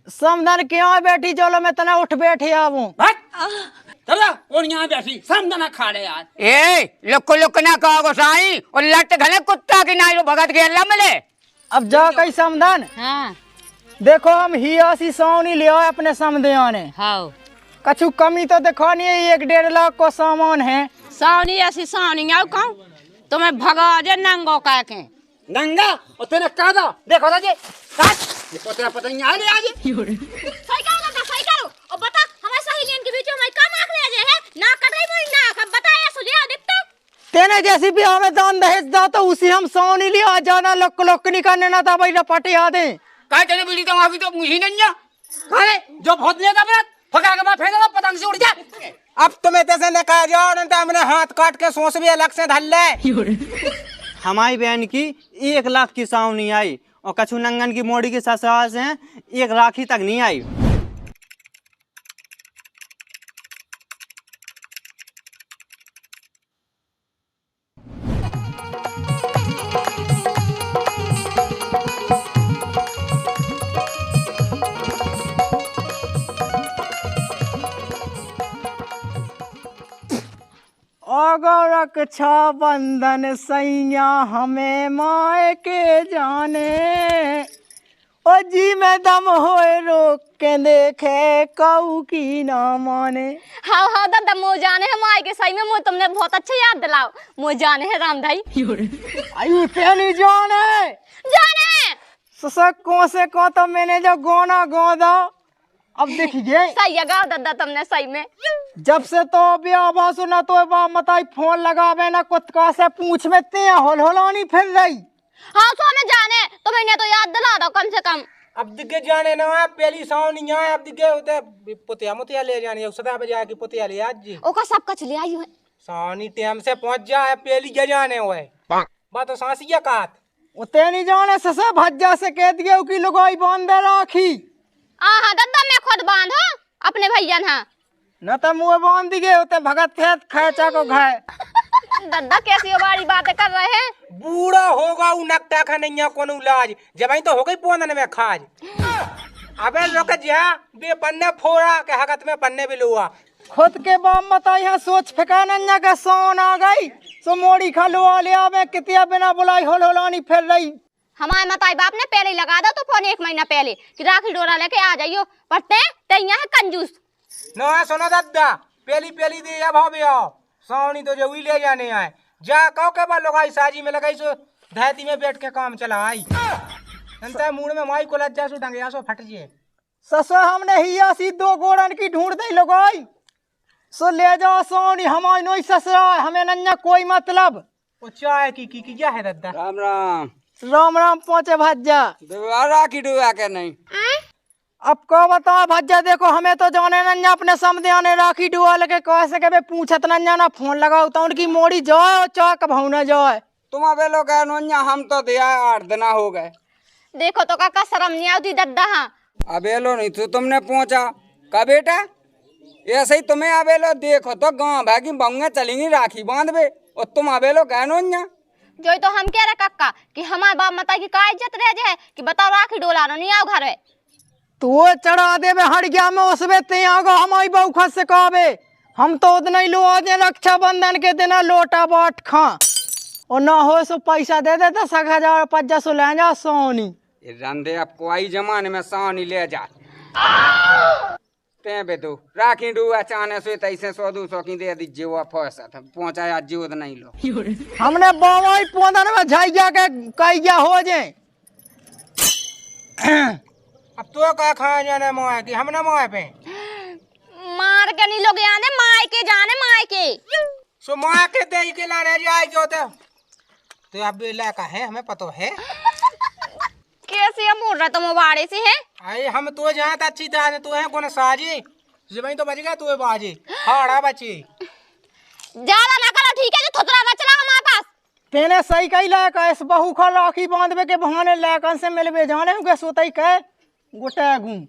समधन क्यों बैठी, चलो मैं तना उठ बैठे आऊं। कौन यहाँ बैठी समझना खा रहे यार। ए लुक ना कहो गोसाई और लट घले कुत्ता की नाई भगत के अल्लाह मिले। अब जा कई समधन। हाँ देखो हम ही आसी सोनी ले आए अपने समधिया ने। हाँ कछु कमी तो देखो नहीं, 1-1.5 लाख को सामान है। सावनी ऐसी सावनी आओ कहूँ तुम्हें भगा जे नंगो कह के नंगा और तेरे कादा देखो ना जी काट ये पता नहीं आ रही आज। सही करो और बता हमारे सहेलियन के बीच में कम आंख ले है ना कटाई मोई ना कब बताया सुलिया देखता तेने जैसी भी हमें दान दहेज दा तो उसी हम सोनी ले आ जाना, लोक नहीं करने ना था भाई लपटे आ दे। का तेरे बीड़ी तो अभी तो मुझी नहीं जा अरे जो बहुत लेता मेरा फका के बाद फेंका पतंग से उड़ जा। अब तुम्हें तैसे न कहा जाओ न तो हमने हाथ काट के सोच भी अलग से धल ले। हमारी बहन की 1 लाख की सावनी आई और कछु नंगन की मोड़ी की ससुराल से 1 राखी तक नहीं आई। अगर रक्षा बंधन सैया हमें माए के जाने, ओ जी में दम होए रोक के देखे कऊ की ना माने। हाँ हाँ दादा मो जाने है माई के सही में मो तुमने बहुत अच्छा याद दिलाओ। मो जाने है राम भाई आयु नहीं जाने जाने ससक को से को तो मैंने जो गोना गोदा। अब देखिए सही है गा दादा तुमने सही में। जब से तो ब्याह सुना तो बा मताई फोन लगावे ना कुत्ता से पूछ में ते होलानी फिर रही। हाँ तो हमें जाने तो मैंने तो याद दिला दो कम से कम। अब दिखे जाने ना पहली सावनी है, अब दिखे होते पुतिया मुतिया ले जानी सदा बजा की पुतिया ले आज जी ओका सब कुछ ले आई है सावनी टाइम से पहुंच जाए पहली के जाने हुए बात तो सांसिया कात उते नहीं जाने ससा भज्जा से कह दिए कि लुगाई बांध राखी। हाँ दादा मैं खुद बांधो अपने भैया ना न तो मुँह बांध दिए होते भगत थे खैचा को खाए। दादा कैसी बारी बातें कर रहे हैं। बूढ़ा होगा उ नकटा खा नहीं कोनो इलाज जब तो हो गई पोंदन में खाज। अबे लोग जा बे पन्ने फोड़ा के हगत में पन्ने भी लुआ खुद के बाम मता यहाँ सोच फेंकाना का सोन आ गई सो मोड़ी खा लुआ ले आवे कितिया बिना बुलाई होलानी फिर रही। हमारे मताई बाप ने पहले ही लगा दो तो फोन 1 महीना पहले कि राखी डोरा लेके आ जाइयो पर ते यहाँ है कंजूस। ना सुनो दादा पहली दे जा भाभी आओ सावनी तो जो ले जाने आए जा कहो के बाद लोग आई साजी में लगाई सो धैती में बैठ के काम चला आई अंतर मूड में माई को लज्जा सो डंगे सो फट जे ससुर हमने ही ऐसी 2 गोड़न की ढूंढ दई लगाई सो ले जाओ सोनी हमारी नोई ससुरा हमें नन्या कोई मतलब। वो चाय की क्या है दादा। राम राम राम राम पहुंचे भज्जा राखी डुबा के नहीं। अब को बताओ भज्जा देखो हमें तो जाने नन्या अपने समझे ने राखी डुआ लगे कैसे के पूछत नन्या ना फोन लगाओ तो उनकी मोड़ी जाए और चौक भावना जाए। तुम अबे लोग हम तो दिया 8 दिन हो गए। देखो तो काका शर्म नहीं आती दादा। हाँ अबे लो नहीं तो तुमने पहुंचा का बेटा ऐसे ही तुम्हें अबे लो देखो तो गाँव भागी बंगे चलेंगी राखी बांध बे और तुम अबे लो गहनो जो तो हम कह रहे काका कि हमारे बाप माता की का इज्जत रह जाए कि बताओ राखी डोला नहीं आओ घर में तो चढ़ा दे हट गया मैं उसमें ते आगो हमारी बहू खस से कहबे हम तो उतना ही लो आज रक्षा बंधन के दिन लोटा बाट खा और ना हो सो पैसा दे दे 10,000 500 ले जा सोनी रंधे अब कोई जमाने में सानी ले जा ते बे तू राखी डुआ चाने से तैसे 100-200 की दे दीजिए वो फैसा था पहुंचाया जीवत नहीं लो हमने बावाई पोंदन में झाइया के कहिया हो जाए। अब तो का खाया जाने मोए की हमने मोए पे मार के नहीं लोग आने माय के जाने माय के सो मोए के दे के लाने जाए जो तो अब ला का है हमें पता है कैसे हम बोल रहा तुम बाड़े से है। आई हम तो जहाँ अच्छी तरह तू है कौन साजी जब तो बच गया तू बाजी हाड़ा बची ज्यादा ना करो ठीक है जो थोड़ा बचला हमारे पास तेने सही कही लायक इस बहू खा राखी बांधवे के बहाने लायकन से मिलवे जाने होंगे सोतई के गोटा गूं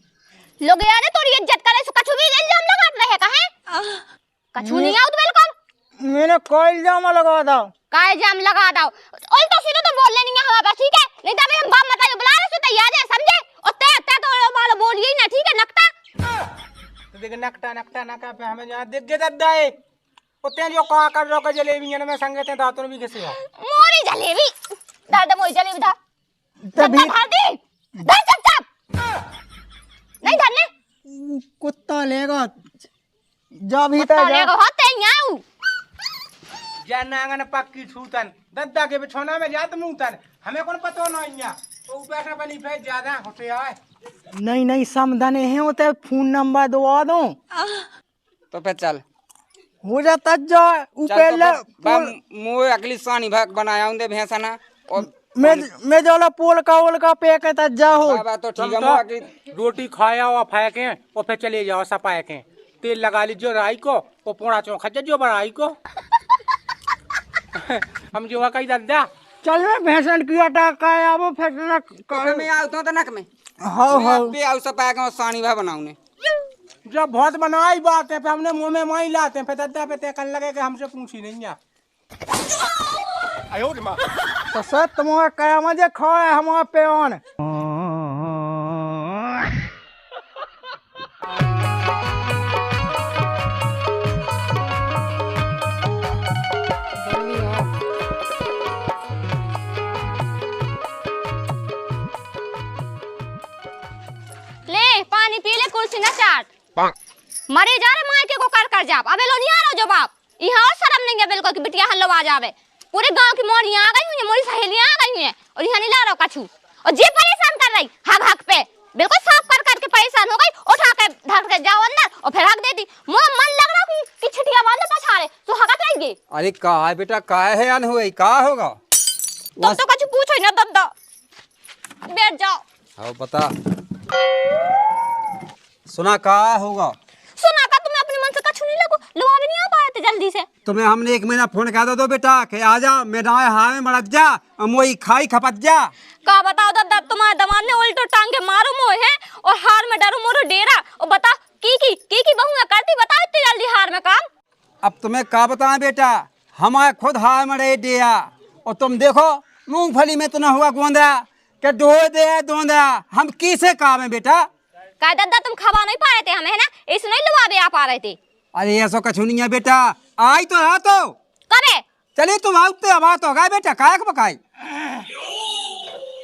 लोग यार तोरी इज्जत करे सो कछु भी इल्जाम लगा रहे कहे कछु नहीं आउत बिल्कुल मैंने कोई इल्जाम लगा दो का इल्जाम लगा दो उल्टा सीधा तो बोल लेनी है हमारे पास ठीक है नहीं तो हम बाप मताई बुला रहे सो तैयार है समझे और ते तो मालो बोलिए ही ना है, ठीक है नकटा। तो देख नकटा नकटा नका पे हमें जहाँ दिख गए दद्दा है उतने जो कहा कर रो के जलेबी में संगत है दांतों भी घिसे मोरी जलेबी दादा मोरी जलेबी था तभी दद्दा धर दे धर चुपचाप नहीं धरने कुत्ता लेगा जा भीतर कुत्ता जा लेगा होते यहाँ या नांगन पक्की छूतन दद्दा के बिछोना में जात मुंहतन हमें कौन पतो ना इन्या तो पैसा बनी पे ज्यादा होते आए नहीं नहीं समझने हैं होते फोन नंबर दवा दो तो पे चल हो जाता जा ऊपर मुँह अगली सानी भाग बनाया उनदे भैंसा ना और मैं जोला पोल का पे कहता जा हो बाबा तो ठीक है मुँह अगली रोटी खाया और फेंके और फिर चले जाओ सपाए के तेल लगा लीजिए राई को वो पोड़ा चोखा जो बड़ाई को हम जो कही दद्दा चल मैं भैंसन की आटा का अब फिर में आवता तो नक में हाँ हाँ पे आउ सब पाए के सानी भाग बनाऊने जब बहुत बनाई बात है फिर हमने मुंह में माई लाते हैं फिर दद्दा पे तेकन लगे कि हमसे पूछी नहीं है तो सर तुम्हारा क्या मजे खाए हमारे पे ऑन ले पानी पी ले कुर्सी ना चाट मरे जा रे मायके को कर जाब अबे लो नहीं आ रहा जवाब यहाँ और शर्म नहीं है बिल्कुल कि बिटिया हल्लो आ जावे पूरे गांव की मोरियां आ गई हैं मोरी सहेलियां आ गई हैं और यहाँ नहीं ला रहा कछु और जे परेशान कर रही हक हक पे बिल्कुल साफ कर के परेशान हो गई उठा के धर के जाओ अंदर और फिर हक देती मोर मन लग रहा कि छिटिया बांध पछाड़े तो हकत रहेगी अरे का है बेटा का है अन हुई का होगा तुम तो कछु पूछो ही ना दद्दा बैठ जाओ हाँ बता सुना का होगा सुना का तुम्हें अपने मन से कछु नहीं लगो लुआ भी नहीं आ पाए थे जल्दी से तुम्हें हमने 1 महीना फोन कह दो बेटा कि आ जा मेरा हाथ में मड़क जा मोई खाई खपत जा का बताओ दद्दा तुम्हारे दमाद ने उल्टो टांगे मारो मोए है और हार में डरो मोरो डेरा और बता की बहुआ करती बताओ इतनी जल्दी हार में काम अब तुम्हें का बताएं बेटा हमारे खुद हाथ में रहे दिया और तुम देखो मूंगफली में तो न हुआ गोंदा के दो दे दोंदा हम किसे काम है बेटा का दद्दा तुम खवा नहीं पा रहे थे हमें है ना इस नहीं लुआ भी आ पा रहे थे अरे ऐसा कछु नहीं है बेटा आई तो रहा तो करे चलिए तुम आउते अब बात होगा बेटा काय को बकाई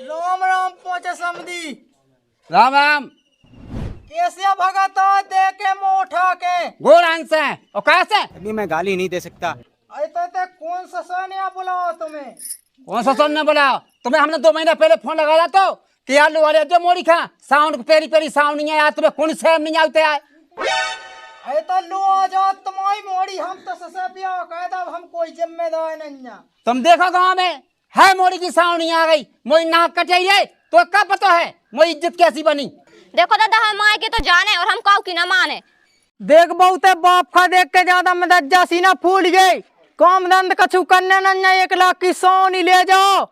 राम राम पहुंचे समधी राम राम कैसे भगता दे के मोठा के गोरांग से और कैसे अभी मैं गाली नहीं दे सकता अरे तो कौन सा सानिया बुलाओ तुम्हें कौन सा सुनने बोला तुम्हें हमने 2 महीना पहले फोन लगाया तो कि आलू वाले जो मोड़ी खा साउंड पेरी पेरी साउंड नहीं आया तुम्हें कौन से नहीं आते आए अरे तो लो आ जाओ तुम्हारी मोड़ी हम तो ससे पिया कायदा हम कोई जिम्मेदार नहीं है तुम देखो गाँव में है मोड़ी की साउंड नहीं आ गई मोई नाक कटाई है तो क्या पता है मोई इज्जत कैसी बनी देखो दादा हम माए के तो जाने और हम काऊ की न माने देख बहुते बाप खा देख के ज्यादा मदज्जा सीना फूल गई काम धंध कछु करने नहीं 1 लाख की सोनी ले जाओ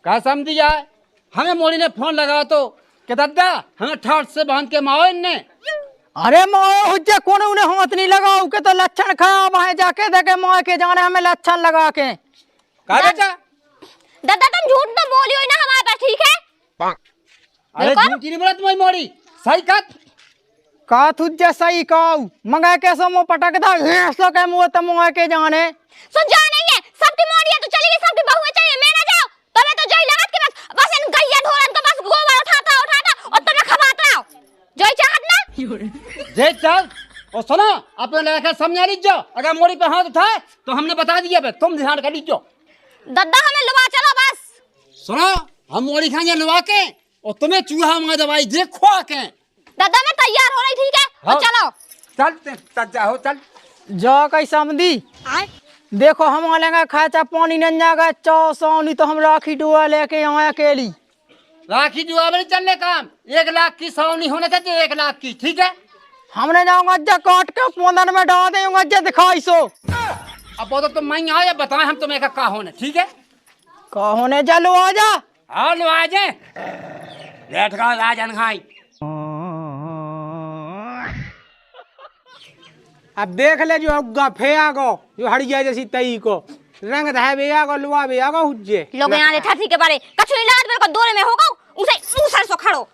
क्या समझी जाए हमें मोड़ी ने फोन लगा तो कि दादा हमें ठाट से बांध के माओ इनने अरे माओ हुज्जे कौन उन्हें हाथ नहीं लगाओ के तो लक्षण खराब है जाके देखे माँ के जाने हमें लक्षण लगा के कहा बेटा दादा तुम झूठ तो बोलियो ही ना हमारे पास ठीक है अरे झूठी नहीं बोला तुम्हारी मोड़ी सही कत का तुझे सही कहू मंगा के समो पटक दा घेसो के मुंह तो मुंह के जाने सुन जा नहीं है सबकी मोड़ियां तो चली गई सबकी बहुएं चाहिए मैं ना जाओ तुम्हें तो जोई लगत के बस इन गैया ढोरन के बस गोबर उठाता और तुम्हें खवाता रहो जोई चाहत ना जे चल और सुनो अपने लेकर समझा लीजिए अगर मोड़ी पे हाथ उठाए तो हमने बता दिया बे तुम ध्यान कर लीजिए दद्दा हमें लुवा चलो बस सुनो हम मोड़ी खाएंगे लुवा के और तुम्हें चूहा मार दवाई देखो आके दादा मैं तैयार हो रही ठीक है हाँ। और चलो चल जाओ चल जा कई समझी देखो हम लेंगे खाचा पानी नहीं जाएगा 100 सोनी तो हम राखी डुआ लेके आए अकेली राखी जुआ में चलने काम 1 लाख की सौनी होने चाहिए 1 लाख की ठीक है हमने जाऊंगा अज्जा काट के पोंदन में डाल देंगे अज्जा दिखाई सो अब वो तो तुम मैं आओ या बताएं हम तुम्हें का होने ठीक है का होने चलो आ जा आओ लो आ जाए लेट का राजन खाई अब देख ले जो गफे आगो जो हड़िया जैसी तई को रंग धाय बे आगो लुआ बे आगो हुज्जे लोग यहाँ ठठी के बारे कछु नहीं लाद मेरे को दौरे में होगा उसे मुंह सर सो खड़ो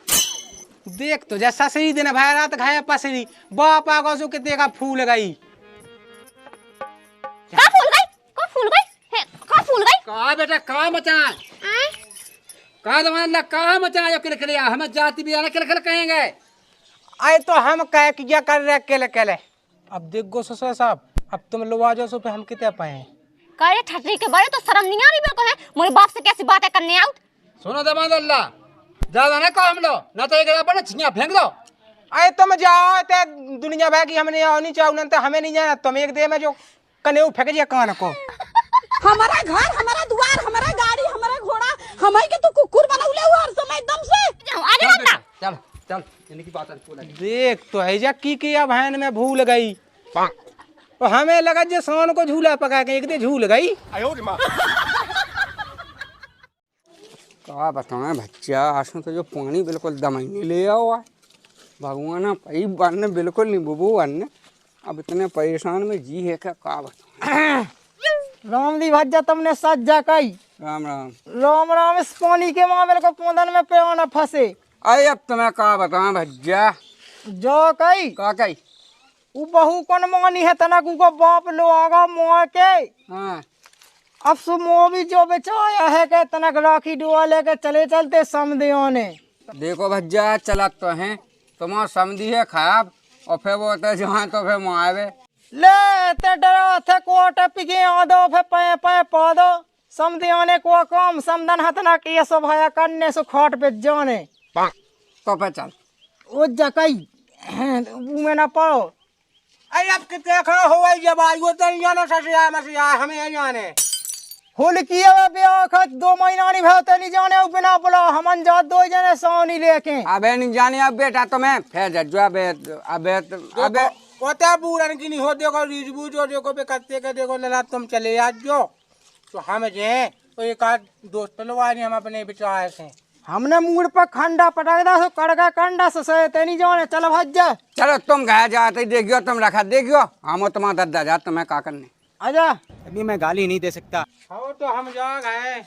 देख तो जैसा सही दिन भाई रात खाया पसरी बाप आगो सो कितने का फूल गई का फूल गई का फूल गई है का फूल गई कहा बेटा कहा मचाए कहा दमान ला कहा मचाए जो किल किलिया हमें जाति भी आना किल किल कहेंगे। आए तो हम कह किया कर रहे अकेले अकेले। अब देख गो ससुर साहब अब तुम लोग आ जाओ सो पे हम कितने पाए करे ठटरी के बड़े तो शर्म नहीं आ रही मेरे को है मेरे बाप से कैसी बातें करने आउट। सुनो दमान अल्लाह ज्यादा ना काम लो ना तो एक अपन छिया फेंक दो। आए तुम जाओ ते दुनिया भर की हमने आओ नहीं चाहू तो हमें नहीं जाना तुम एक दे में जो कने फेंक दिया कान को। हमारा घर हमारा द्वार हमारा गाड़ी हमारा घोड़ा हमारे के तो कुकुर बनौले हुआ हर समय एकदम से। आ जा बंदा चल चल इनकी बात है देख तो ऐजा की किया बहन में भूल गई तो हमें लगा जे सोन को झूला पका के एक दे झूल गई। कहा बताए बच्चा आसू तो जो पानी बिल्कुल दमाइने ले आओ भगवान पई बन बिल्कुल नहीं बुबू बन अब इतने परेशान में जी है क्या कहा बताओ। रामदी भज्जा तुमने सच जा कही राम राम राम राम इस पानी के मामले को पोंदन में पे न फंसे। अरे अब तुम्हें कहा बताए भज्जा जो कही का कही उ बहू कौन मानी है तनक को बाप लो आगा मुआ के हाँ अब सो मो भी जो बेचाया है के तनक राखी डुआ लेके चले चलते समधियों ने। देखो भज्जा चला तो है तुम्हारा समझी है खराब और फिर वो होता है जहाँ तो फिर मुआवे ले ते डरा थे कोट पिगे आदो फे पे पे पादो समधियों ने को काम समदन हतना के सो भाया करने सो खोट पे जाने तो फिर चल ओ जकई में ना पड़ो। अरे अब कितने खड़ा हुआ जब आई वो तो जाना ससिया मसिया हमें जाने हुल किया ब्याह खत 2 महीना नहीं भते नहीं जाने उ बिना बोला हमन जा 2 जने सोनी लेके अबे नहीं जाने अब बेटा तुम्हें फिर जज्जो अबे पता पूरन की नहीं हो देखो रिजबू जो देखो पे कत्ते के देखो लला तुम चले आज जो तो हम जे तो एक आध दोस्त लोग आज हम अपने बिचाए से हमने मूड पर खंडा पटकदा सो कड़का कंडा से ते नहीं जाने चल भज्जा चलो तुम गए जाते देखियो तुम रखा देखियो हम तुम्हारा दद्दा जा तुम्हें का करने आजा अभी मैं गाली नहीं दे सकता। हो तो हम जा गए।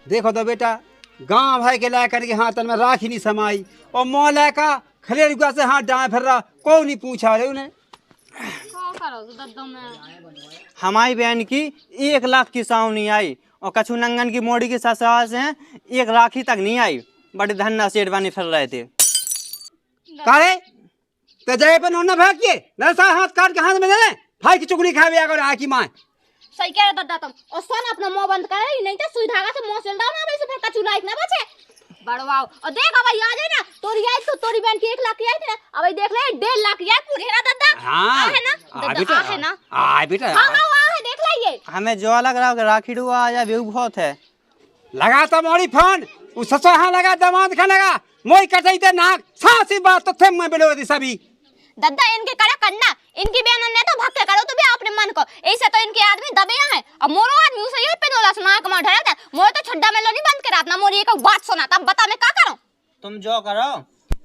देखो तो बेटा गांव भाई के ला करके हाथ में राखी नहीं समाई और मौला का खलेर गुआ से हाथ डाए फिर रहा कोई नहीं पूछा रहे उन्हें। हमारी बहन की 1 लाख की सावनी आई और कछु नंगन की मोड़ी की ससुराल से 1 राखी तक नहीं आई बड़े धन्ना सेठ बने फिर रहे थे। कारे तो जय पे नोना भाग के नरसा हाथ काट के हाथ में दे दे भाई की चुगली खावे अगर आकी मां सही कह रहे दादा तुम और सन अपना मुंह बंद करे नहीं तो सुई धागा से मुंह से डाल ना वैसे फिर कचू लाइक ना बचे बड़वाओ और देख अब आ जाए ना तोरी आई तो तोरी बहन की 1 लाख की आई थी ना अब देख ले 1.5 लाख की आई पूरी है ना दादा। हां है ना दादा है ना आ बेटा हां है देख लाइए हमें जो लग रहा है राखी डुआ आ जा व्यू बहुत है लगा तो मोरी फोन उस ससुर हां लगा दामाद का लगा मोई कटई ते नाक सासी बात तो थे मैं बेलो दी सभी दादा इनके कड़ा करना इनकी बहन ने तो भक्के करो तो भी अपने मन को ऐसे तो इनके आदमी दबे हैं अब मोरो आदमी उसे ये पे नोला सुना कमा ढरा मोर तो छड्डा में लो नहीं बंद करा अपना मोरी एक बात सुना तब बता मैं क्या करूं। तुम जो करो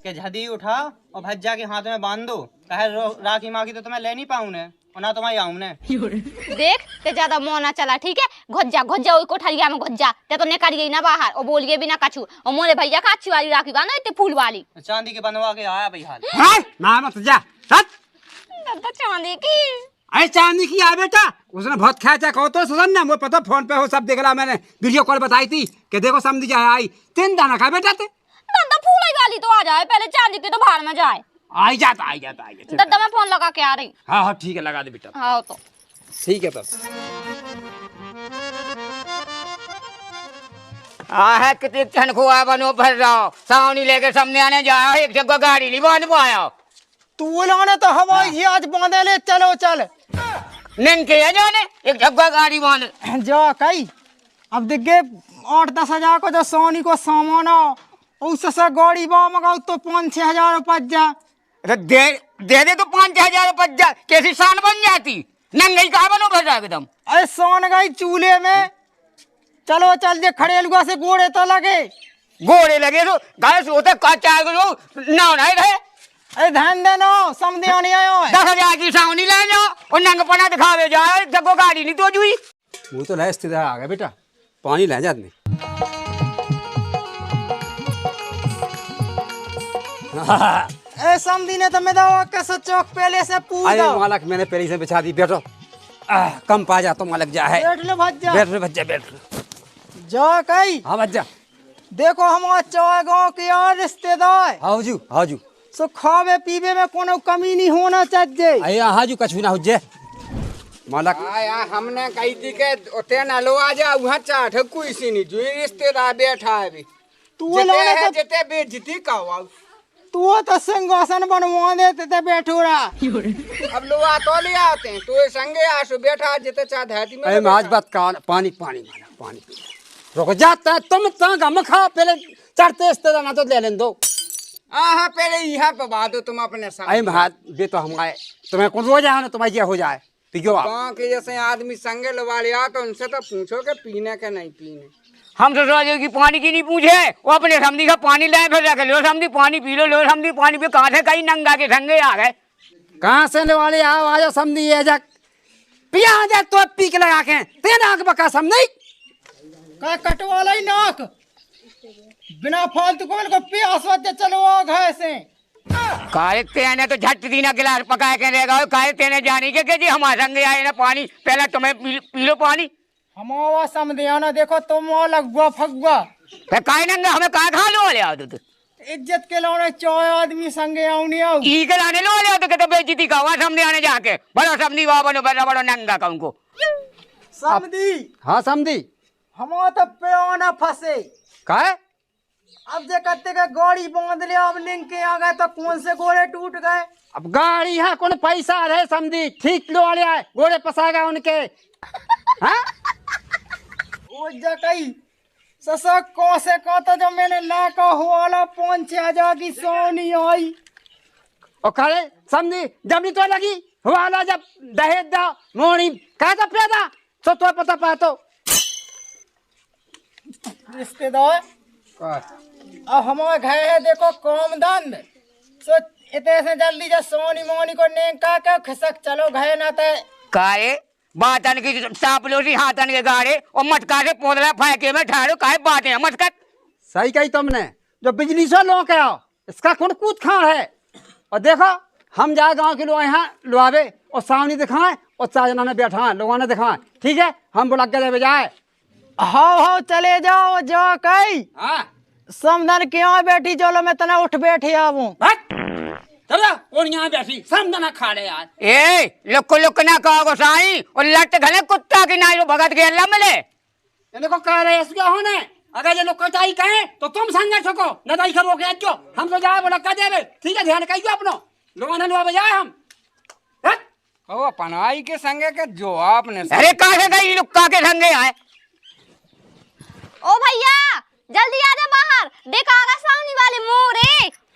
कि झदी उठाओ और भज्जा के हाथ में बांध दो कहे राखी माँ की तो तुम्हें ले नहीं पाऊँ ने और ना तुम्हारी आऊँ ने देख ते ज्यादा मोह ना चला ठीक है घुस जा ओई कोठरिया में घुस जा ते तो निकल गई ना बाहर और बोलिए भी ना कछु और मोरे भैया का अच्छी वाली राखी बांधो इतने फूल वाली चांदी के बनवा के आया भाई हाल हां ना मत जा सच दादा चांदी की अरे चांदी की आ बेटा उसने बहुत खेचा कहो तो सुन ना वो पता फोन पे हो सब देख रहा मैंने वीडियो कॉल बताई थी कि देखो समझ जाए आई 3 दाना खा बेटा ते दादा फूल वाली तो आ जाए पहले चांदी की तो बाहर में जाए आई जाता दादा मैं फोन लगा के आ रही हाँ ठीक है लगा दे बेटा हाँ तो ठीक है तब है कितने तनख्वाह बनो भर रहा सावनी लेके सामने आने जाया एक जगह गाड़ी नहीं बांध पाया तू लाने तो हवाई आज बांधे ले चलो चल निन के जाने एक जगह गाड़ी बांध जा कई अब देखे 8-10 हजार को जो सोनी को सामान उससे गाड़ी बा मगाओ तो 5-6 हजार रुपया जा दे तो 5-6 हजार रुपया कैसी शान बन जाती नंगई कहा बनो भर रहा एकदम अरे सोन गई चूल्हे में चलो चल जे खड़ेलुआ से गोड़े तो लगे घोड़े लगे तो गैस होते कच्चा ना नहीं रहे अरे ध्यान देना समझे नहीं आयो 10 हजार की सावनी ले जाओ और नंगपना दिखावे जाओ जगह गाड़ी नहीं तो जुई वो तो लय स्थिति आ गया बेटा पानी ले जाते ए समधी ने तो मैं दवा कैसे चौक पहले से पूछ अरे दो। मालक मैंने पहले से बिछा दी, बैठो। कम पा जा तो मालक जा है। बैठ ले भज्जा। बैठ रे बच्चा बैठ। जा कई हाँ बच्चा। देखो हमारा चौक गाँव के यार रिश्तेदार हाजू हाजू। सो खावे पीवे में कोनो कमी नहीं होना चाहिए। अरे हाजू कछु ना हो जे मालक। आया हमने कही थी के ओते ना लो आ जा वहां चाट कोई सी नहीं जो रिश्तेदार बैठा है। तू जिते लोने है तो जिते बेइज्जती का हुआ। तू तो सिंहासन बनवा देते थे बैठूरा। अब लोग आ तो ले आते हैं तो संगे आसु बैठा जिते चाह धरती में। अरे आज बात का पानी पानी माना पानी रुक जाता है तुम ता गम खा पहले चढ़ते रिश्तेदार ना तो ले लें दो। हाँ पहले यहाँ पे बात हो तुम अपने साथ। अरे भात दे तो हम आए तुम्हें कौन हो जाए ना तुम्हारी हो जाए पियो आप। गाँव के जैसे आदमी संगे लवा लिया तो उनसे तो पूछो के पीने के नहीं पीने। हम तो सोचे कि पानी की नहीं पूछे, वो अपने समझी का पानी लाए फिर जाके लो समझी पानी पी लो समझी पानी पे कहाँ से कहीं नंगा के संगे आ गए। कहाँ से वाले आओ आ जाओ समझी ये जा पिया आ जाए तो पी के लगा के तेरा आग बका समझी का कटवाला ही नाक बिना फालतू को प्यास वजह चलो आ घाय से। काहे तेने तो झट दीना गिलास पकाए के रहेगा, काहे तेने जानी के जी हमारे संगे आए ना पानी पहले तुम्हें पी लो पानी। हमारा समझियाना देखो तुम लगुआ फगुआ फिर काहे नंगा हमें काहे खा लो ले आओ तो इज्जत के लाने चौय आदमी संगे आउनी आओ ई के लाने लो ले आओ तो बेइज्जती का हुआ समझे आने जाके बड़ा समझी बाबा नो बड़ा नंगा का उनको समझी। हाँ समझी हमारा तो पे ना फंसे का अब जे कहते के गाड़ी बांध ले अब लिंक के आ गए तो कौन से गोले टूट गए। अब गाड़ी है कौन पैसा रहे समझी ठीक लो वाले आए घोड़े पसाएगा उनके। हाँ वो जकई ससा कौन से कहता जब मैंने लाका हुआ 5-6 की सोनी आई और खड़े समझी जब नहीं तो लगी हुआ जब दहेज दा मोनी कहा था पैदा तो पता पा तो रिश्तेदार अब हमारे घर है देखो कौम दंड सो इतने से जल्दी जब सोनी मोनी को नेका के खिसक चलो घर ना ते काहे बातन की सापलोसी हाथन के गाड़े और मटका से पोदला फेंके में ठहरो काहे बातें हैं मटका। सही कही तुमने जो बिजली से लो के आओ इसका कौन कूद खान है। और देखो हम जाए गांव के लोग यहाँ लुआवे और सावनी दिखाएं और चाजना ने बैठा लोगों ने दिखाएं ठीक है हम बुला के जाए। हाँ चले जाओ जा कई हाँ समधन के यहाँ बैठी चलो मैं तना उठ बैठे आवूं। चलो और यहाँ बैठी समझना खा ले यार। ए लुक ना कहो गोसाई और लट घले कुत्ता की नाई भगत के अल्लाह मिले इन्हें को कह रहे इसके होने अगर ये लोग कटाई कहे तो तुम संघर्ष को न दाई खबो के जो हम तो जाए बोला कर देवे ठीक है ध्यान कहियो अपनो लोगों ने लोग जाए हम ओ पनाई के संगे के जो आपने अरे कहाँ से गई लुक्का के संगे आए। ओ भैया जल्दी आ जा बाहर देखा आगा सावनी वाले मोरे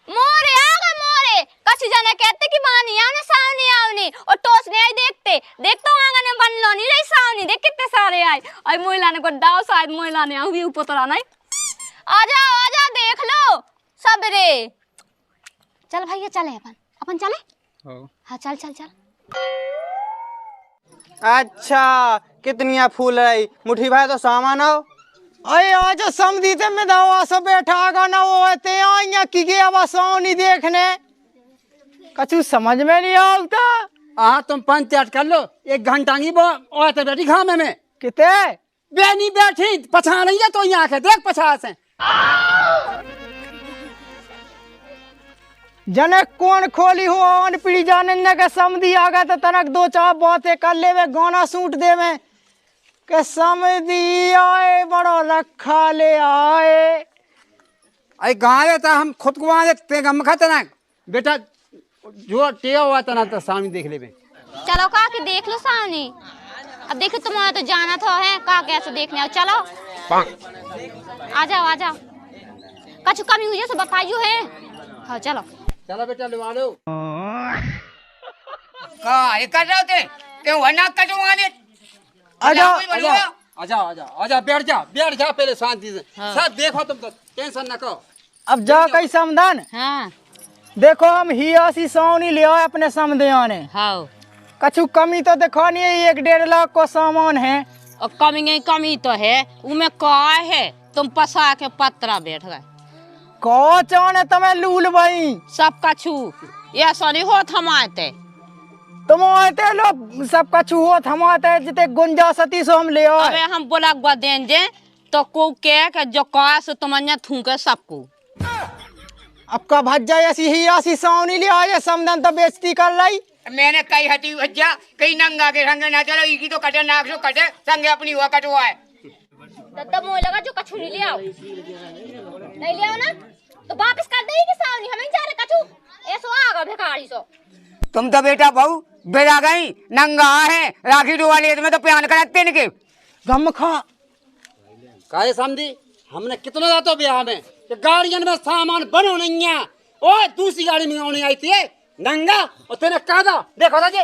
मोरे आगा मोरे कछु जने कहते कि बानी आने सावनी आवनी और टोस ने आई देखते देख तो आगा ने बन लो नहीं रही सावनी देख कितने सारे आए आई मोइला ने को डाव शायद मोइला ने आऊ भी ऊपर तो नहीं आ जा देख लो सबरे चल भैया चले अपन चले हाँ चल अच्छा कितनिया फूल रही मुठी भाई तो सामान आओ। अरे आज समझी थे मैं दवा से बैठा गा ना वो ते आइया की गया बस सोनी देखने कछु समझ में नहीं आता। हाँ तुम पंचायत कर लो 1 घंटा की वो औरत बैठी खामे में किते बेनी बैठी पछा रही है तो यहाँ के देख पछा से जने कौन खोली हो अन पीढ़ी जाने न के समझी आ गए तो तनक 2-4 बातें कर ले वे गाना सूट दे में के समझी आए बड़ो रखा ले आए। अरे गाँव था हम खुद को वहाँ देखते गम खाते ना बेटा जो टेव हुआ था ना तो सामने देख ले चलो का के देख लो सावनी अब देखो तुम्हारा तो जाना था है का कैसे देखने आओ चलो आ जाओ कछु कमी हुई है तो बताइयो है। हाँ चलो बेटा लुआ लो का ये कर रहे थे क्यों वरना कटवाने आजा बैठ जा पहले शांति से सब देखो तुम तो टेंशन न करो। अब जा कई समधन हाँ देखो हम ही आसी सोनी ले आए अपने समझे आने हाँ कछु कमी तो देखो नहीं 1-1.5 लाख को सामान है और कमी तो है उमें का है तुम पसा के पत्रा बैठ गए को चाने तुम्हें लूल भाई सब कछु ये सनी होत हम आते तुम आते लो सब कछु होत हम आते जिते गुंजा सती सो हम ले अबे आए हम बोला गुआ दें जे तो को के जो कहा से तुमने थूके सबको अब का भज्जा ऐसी ही राशि सावनी ले आए समदन तो बेइज्जती कर लाई। मैंने कई हटी भज्जा कई नंगा के संग ना चलो इकी तो कटे नाक सो कटे संगे अपनी हुआ कटवा है। दद्दा मोह लगा जो कछु नहीं ले आओ, नहीं ले आओ ना तो वापस कर देगी कि सावनी हमें जा रहे कछु ऐसो आगा भिखारी सो। तुम तो बेटा बहू बेरा गई नंगा है राखी डुवाली तुम्हें तो प्यान कराते नहीं के गम खा काहे समझी हमने कितना जातो ब्याह में कि गाड़ियन में सामान बनो नहीं है। ओ दूसरी गाड़ी में आने आई थी नंगा और तेने कहा था देखो था जी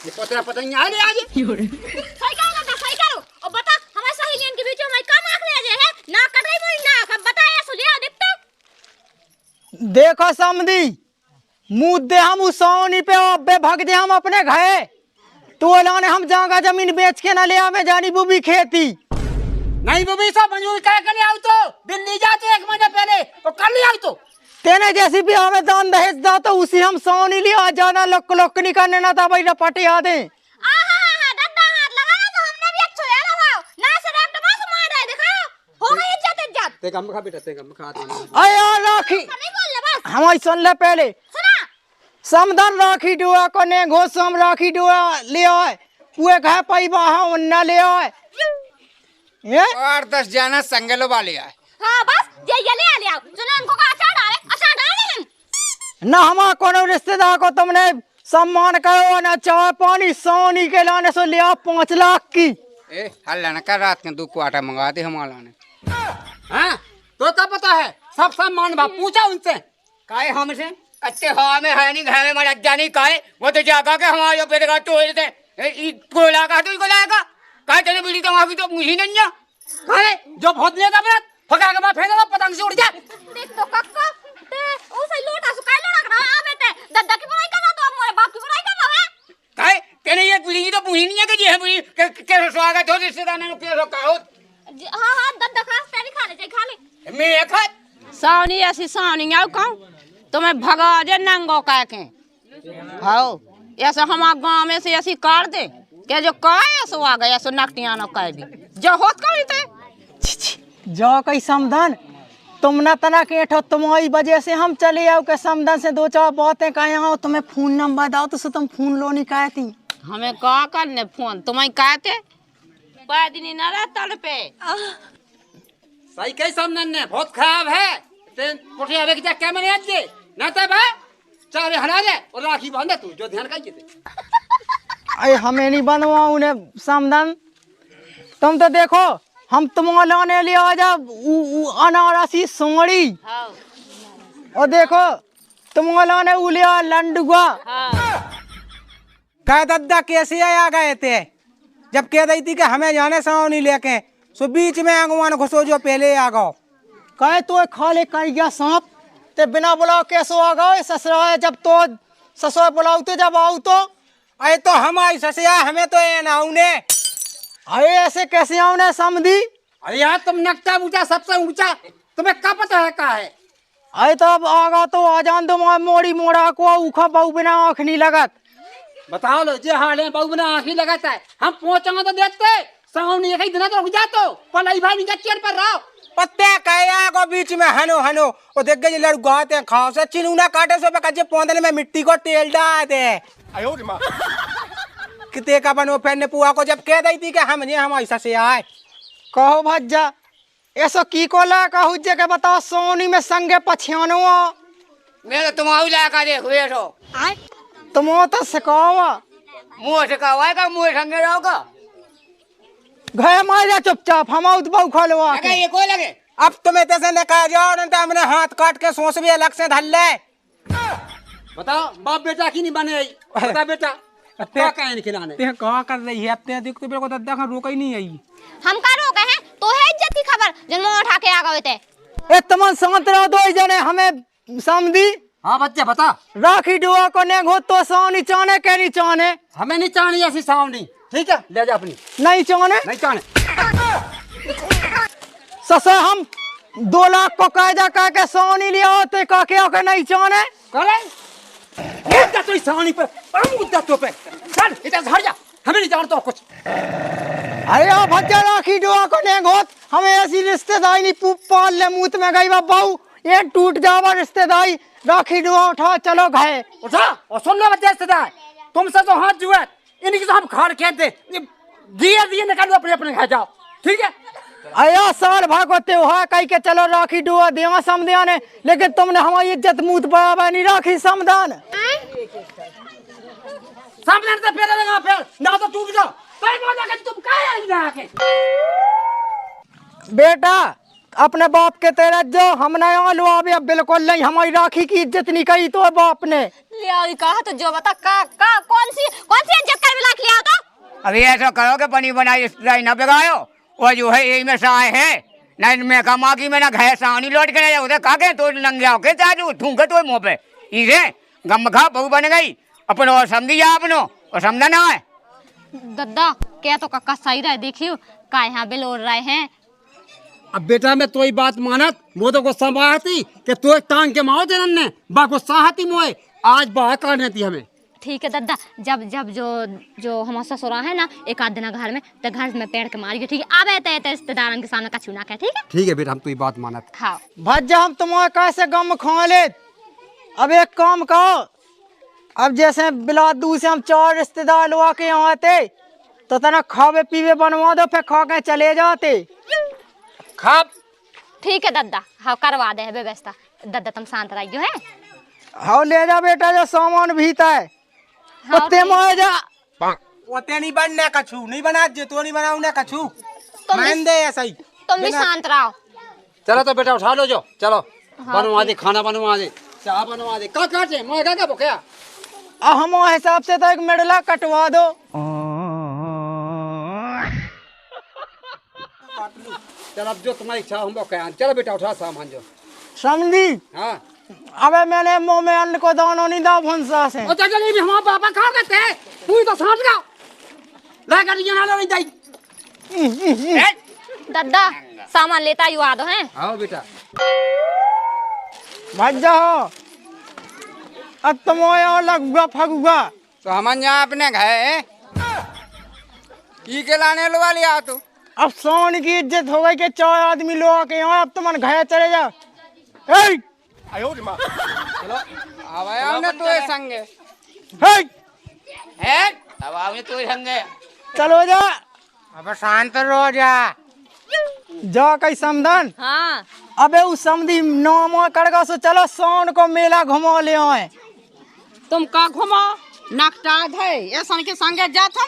देखो तेरा पता नहीं आ रही आज सही करो दादा सही करो और बता हमारे सहेलियन के बीच में मैं कम आंख ले है ना कटाई मोई ना कब बताया सुलिया दिखता देखो समधी मुँह दे हम उस सोनी पे अबे भग दे हम अपने घरे तो लाने हम जागा जमीन बेच के ना ले आवे जानी बुबी खेती नहीं वो भी सब मंजूर क्या करने आओ तो दिल्ली जाते 1 महीने पहले तो कर ले आओ तो तेने जैसी भी हमें दान दहेज दा तो उसी हम सोनी लिया जाना लोक लोक नहीं करने ना था भाई रपटे आ दे दद्दा हाथ लगाया तो हमने भी अच्छा है लगाओ ना से रैप बस मार रहे दिखाओ हो गई इज्जत इज्जत ते कम खा बेटा ते कम खा तो आया राखी नहीं बोल ले बस हमारी सुन ले पहले सुना समधन राखी डुआ को ने घोष हम राखी डुआ ले आए पुए घे पाई बाहा उन्ना ले आए ये 8-10 जाना संगलो वाले आए हां बस ये ले आ ले आओ सुना उनको का अचार डाले हम ना हमारा कोनो रिश्तेदार को तुमने सम्मान करो ना चाय पानी सोनी के लाने से लिया 5 लाख की ए हल्ला न कर रात के 2 क्वार्टर मंगा दे हमारा ने हां तो क्या पता है सब सामान बा पूछा उनसे काहे हमसे अच्छे हवा में है नहीं घर में मर जानी काहे वो तो जागा के हमारे पेट का टोल दे कोला का तो कोला का तेरे बिल्ली तो वहां की तो मुझे नहीं जा काहे जो बहुत लेगा अपना फका के बाद फेंक दो पतंग से उड़ जा देख तो कक्का ते ओ सही लोटा सुकाई लोड़ा करा आवे ते दद्दा की बुराई करना तो हमारे बाप की बुराई करना है काहे तेरे ये बिल्ली तो मुझे नहीं है कि ये है बिल्ली के स्वागत हो रिश्तेदार ने के रो का हो हां हां दद्दा खास तेरी खाने चाहिए खा ले मैं एक सावनी ऐसी सावनी आओ कहूँ तुम्हें भगा जे नंगो कह के हाओ ऐसा हमारे गाँव में से ऐसी काट दे क्या जो कहे ऐसा आ गया ऐसा नकटिया न कहे भी जो होत कभी थे जो कई समधन तुम न तना के ठो तुम्हारी वजह से हम चले आओ के समधन से 2-4 बातें कहे आओ तुम्हें फोन नंबर दाओ तो तुम फोन लो नहीं कहे थी हमें कहा करने फोन तुम्हें कहते पैदनी न रहता पे सही कही समझन ने बहुत खराब है ते कोठे आवे के जा क्या मैंने आज के ना तो बा चारे हरा दे और राखी बांध तू जो ध्यान काई के अरे हमें नहीं बनवाऊ ने समधन तुम तो देखो हम तुम्हारा लाने ले आ जा अनारसी सोड़ी और देखो तुम्हारा लाने उलिया लंडुआ कह दद्दा कैसे आ गए थे जब कह रही थी कि हमें जाने सावनी लेके सो बीच में आगवान घुसो जो पहले आ गो कहे तो खा ले कर गया सांप ते बिना बुलाओ कैसो आ गए ससुरा है जब तो ससुर बुलाओ तो जब आओ तो अरे तो हमारी ससिया हमें तो ये ना उन्हें अरे ऐसे कैसे आओ ने समझी अरे यार तुम नकटा ऊंचा सबसे ऊंचा तुम्हें क्या पता है का है अरे तो अब आगा तो आ जान दो मोड़ी मोड़ा को उखा बहु बिना आँख नहीं लगत बताओ लो जे हाल है बहु बिना आँखी लगाता है हम पहुंचेंगे तो देखते सावनी एक ही दिन तो रुक जा तो पलाई भाई निकल चेयर पर रहो पत्ते कहे को बीच में हनो हनो वो देख गए लड़ू गाते खाओ से चिनूना काटे सो पे कच्चे पौधे में मिट्टी को तेल डाल दे किते का बनो फैन पुआ को जब कह दी थी कि हम नहीं हम ऐसा से आए कहो भज्जा ऐसा की को ला कहू जे के बताओ सोनी में संगे पछियानो मैं तो तुम्हारी लाका देख बैठो तुम तो सिखावा मुंह से कहवाएगा मुंह संगे रहोगा घर मार जा चुपचाप हम आउत बहु खोलवा अगर ये को लगे अब तुम्हें तैसे ने कहा जाओ नहीं तो हमने हाथ काट के सोच भी अलग से धल ले बताओ बाप बेटा की नहीं बने बता बेटा क्या कहे खिलाने ते कहा कर रही है अब ते देख तो मेरे को दद्दा का रोका ही नहीं आई हम का रोके हैं तो है इज्जत की खबर जन्म उठा के आ गए थे ए तमन शांत रहो दो जने हमें समझी हाँ बच्चे बता राखी डुआ को ने घो तो सावनी चाने के नहीं चाने हमें नहीं चाहनी ऐसी सावनी ठीक है ले जा अपनी नहीं चाने नहीं चाहने ससुर हम 2 लाख को कायदा कह के सोनी लिया होते कह के नहीं चाने करे मुद्दा तो सावनी पे और मुद्दा तो पे चल इधर से हट जा, हमें नहीं जानता कुछ। अरे ओ भज्जा राखी डुआ को ने गोत हमें ऐसी रिश्तेदारी नहीं पाल ले मुंह में गई बाबू ये टूट जावा रिश्तेदारी राखी डुआ उठा चलो घाय उठा और सुन लो बच्चे रिश्तेदार, तुमसे तो हाथ जुए इनकी तो हम खाड़ खेत दे दिए दिए निकालो अपने अपने घर जाओ, ठीक है। आया साल भागो त्योहार कह के चलो राखी डुआ देवा समदान है, लेकिन तुमने हमारी इज्जत मुंह पर नहीं राखी समदान सामने से फेर लगा फिर ना तो टूट जाओ कहीं बोला कि तुम काहे आई ना आके। बेटा अपने बाप के तेरा जो हम नहीं आलू अभी अब बिल्कुल नहीं, हमारी राखी की इज्जत नहीं करी तो बाप ने ले कहा तो जो बता का कौन सी इज्जत कर मिला लिया तो। अभी ऐसा करो कि पनी बनाई रिश्तेदारी न बिगाड़ो, वो जो है यही में साए है ना मैं कमा की मैं ना घर सावनी लौट के नहीं उधर काके तो लंग जाओ के चाचू ठूंगे तो मुँह पे इसे गम खा बहू बन गई अपनो और समझी जा अपनो और समझा ना है। दद्दा क्या तो कक्का सही रहे देखियो का यहाँ बिल ओढ़ रहे हैं। अब बेटा मैं तो ही बात मानत वो तो गुस्सा बाती कि तू टांग के माओ देन ने बा गुस्सा हाथी मोए आज बाहर करने थी हमें। ठीक है दद्दा, जब जब जो हमारा ससुरा है ना एक आध दिन घर में तो घर में पेड़ के मारिए, ठीक है। अब आते रिश्तेदारों के सामने कछु ना कहे, ठीक है। ठीक है बेटा हम तो ही बात मानत। हाँ भज्जा हम तुम्हारे कैसे गम खा ले, अब एक काम करो, अब जैसे बिला दूर से हम 4 रिश्तेदार लोग के यहाँ आते तो तना खावे पीवे बनवा दो फिर खा के चले जाते। खाब ठीक है दद्दा, हाँ करवा दे है व्यवस्था। दद्दा तुम शांत रहियो है। हाँ ले जा बेटा जो सामान भीता है उत्ते मार जा। ओते नहीं बनने कछु नहीं बना जे तो नहीं बनाऊ ने कछु मान दे ऐसा ही तुम भी शांत रहो। चलो तो बेटा उठा लो जो चलो बनवा दे खाना बनवा दे चाह बनवा दे का काटे मोए का भूखया हम हिसाब से तो एक मेडला कटवा दो। चल अब जो तुम्हारी इच्छा हम कह चलो बेटा उठा सामान जो समझी। हाँ अबे मैंने मुंह में अन्न को दानो नहीं दा भंसा से ओ चल भी हमारा पापा खा देते हैं तू ही तो सांस का ला कर ये ना नहीं दाई दद्दा सामान लेता ही आ दो हैं। आओ बेटा भज्जा हो अब तुम यहाँ लगुआ फगुआ तो हम यहाँ अपने घर के लाने लगा लिया तू। अब सोन की इज्जत हो गई कि 4 आदमी लोग के यहाँ, अब तुम घर चले जा। चलो अब तो संगे अब आपने तो संगे चलो जा। अब शांत रहो जा कई समधन। हाँ अबे उस समधी नाम कड़गा सो चलो सोन को मेला घुमा ले आए। तुम का घुमा नकटा है ऐसा के संगे जात हम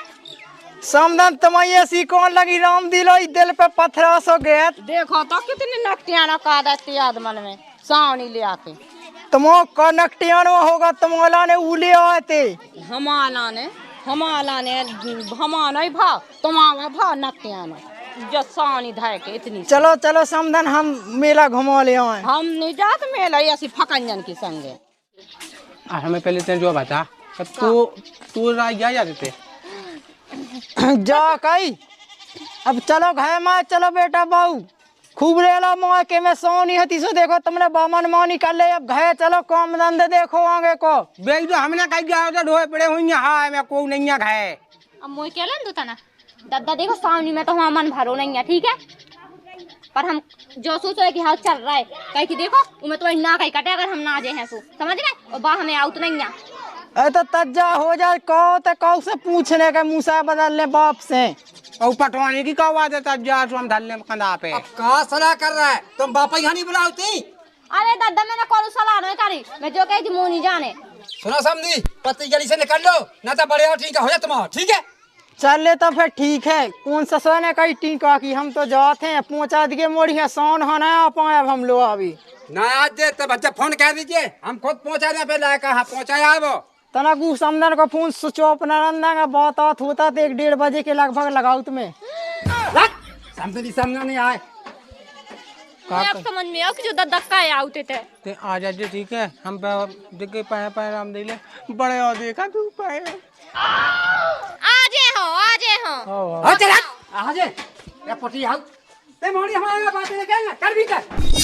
समधन तुम्हें ऐसी कौन लगी राम दिलो दिल पे पत्थरा सो गया। देखो तो कितनी नकटियां रखा देती आदमन में सावनी ले आके तुमो का नकटियान होगा तुम्हारा ने उले आए थे हमारा ने नहीं भाव तुम्हारा भाव नकटियां जो सावनी धाय के इतनी। चलो चलो समधन हम मेला घुमा ले आए। हम नहीं जात मेला ऐसी फकंजन की संगे। हमें पहले तेरे जो बता तू राय क्या जाते थे जा कई अब चलो घर में चलो बेटा बहू खूब रेला माँ के में सोनी हती सो देखो तुमने बामन मानी कर ले, अब घर चलो काम धंधे देखो आगे को बेच दो हमने कहीं गया तो ढोए पड़े हुई हाँ मैं को नहीं है। अब मोई क्या लेन दूता ना दद्दा देखो सावनी में तो हमारा मन भरो नहीं है, ठीक है। पर हम जो सोच रहे कि हाँ चल रहा है कहीं की देखो उमें तो ना कहीं कटे अगर हम ना जाए हैं सो समझ गए और बा हमें आउट नहीं है। अरे तो तज्जा हो जाए कौ से पूछने के मुसा बदल ले बाप से और पटवाने की कहा आदत है जा तो हम धल्ले में कंधा पे। अब कहाँ सलाह कर रहा है तुम बापा यहाँ नहीं बुलाती। अरे दादा मैंने कॉल सलाह नहीं करी, मैं जो कही थी मोनी जाने। सुनो समझी पति गली से निकल लो ना तो बड़े ठीक हो जाए तुम्हारा, ठीक है। चल ले तो फिर ठीक है। कौन ससुर ने कही टीका की हम तो जाते हैं पहुंचा दिए मोड़िया सोन होना आ पाए अब हम लोग अभी ना आज दे तो बच्चा फोन कह दीजिए हम खुद पहुँचा दें पे लाया कहाँ पहुँचाया वो तनाकू समदन का फोन स्विच ऑफ न रंदा का बहुत होता तो 1-1:30 बजे के लगभग लगाओ तुम्हें समझ नहीं आए। मैं अब समझ में आओ कि जो दद्दा का आउते थे ते आ जाए ठीक है हम देख के पाए राम दे ले बड़े और देखा तू पाए आजे हो हाँ चल आजे ये पटी हाउ ते मोड़ी हमारे बातें लेके कर भी कर